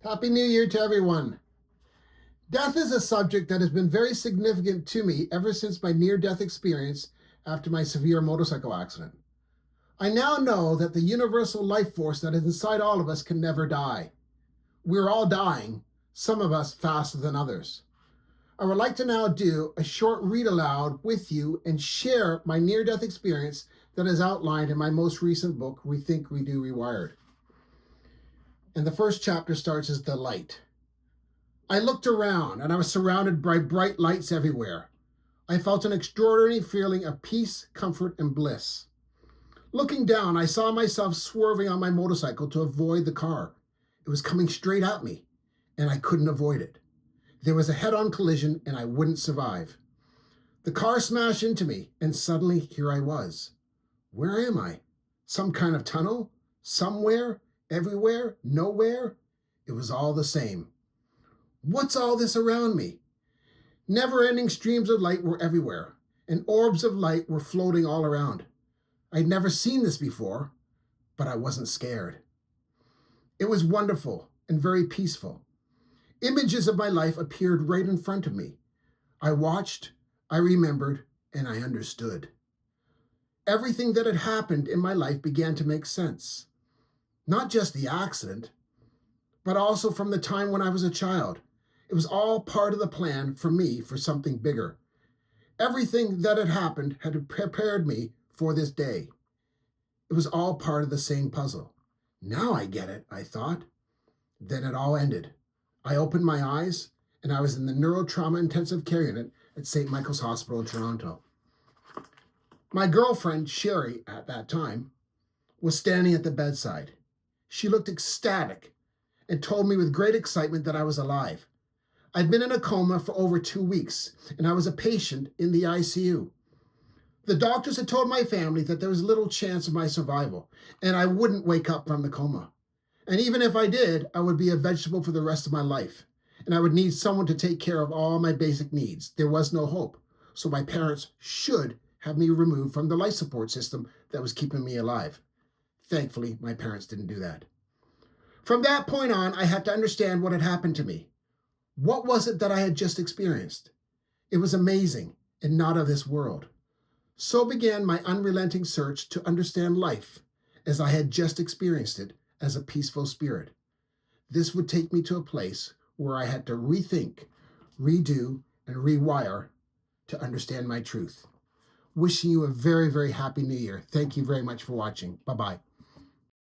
Happy New Year to everyone. Death is a subject that has been very significant to me ever since my near-death experience after my severe motorcycle accident. I now know that the universal life force that is inside all of us can never die. We're all dying, some of us faster than others. I would like to now do a short read aloud with you and share my near-death experience that is outlined in my most recent book, Rethink, Rewired. And the first chapter starts as the light. I looked around and I was surrounded by bright lights everywhere. I felt an extraordinary feeling of peace, comfort, and bliss. Looking down, I saw myself swerving on my motorcycle to avoid the car. It was coming straight at me, and I couldn't avoid it. There was a head-on collision, and I wouldn't survive. The car smashed into me, and suddenly here I was. Where am I? Some kind of tunnel? Somewhere? Everywhere? Nowhere? It was all the same. What's all this around me? Never-ending streams of light were everywhere, and orbs of light were floating all around. I'd never seen this before, but I wasn't scared. It was wonderful and very peaceful. Images of my life appeared right in front of me. I watched, I remembered, and I understood. Everything that had happened in my life began to make sense. Not just the accident, but also from the time when I was a child. It was all part of the plan for me for something bigger. Everything that had happened had prepared me for this day. It was all part of the same puzzle. Now I get it, I thought. Then it all ended. I opened my eyes, and I was in the neurotrauma intensive care unit at St. Michael's Hospital in Toronto. My girlfriend, Sherry, at that time, was standing at the bedside. She looked ecstatic and told me with great excitement that I was alive. I'd been in a coma for over 2 weeks, and I was a patient in the ICU. The doctors had told my family that there was little chance of my survival, and I wouldn't wake up from the coma. And even if I did, I would be a vegetable for the rest of my life, and I would need someone to take care of all my basic needs. There was no hope, so my parents should have me removed from the life support system that was keeping me alive. Thankfully, my parents didn't do that. From that point on, I had to understand what had happened to me. What was it that I had just experienced? It was amazing and not of this world. So began my unrelenting search to understand life as I had just experienced it as a peaceful spirit. This would take me to a place where I had to rethink, redo, and rewire to understand my truth. Wishing you a very, very happy New Year. Thank you very much for watching. Bye-bye.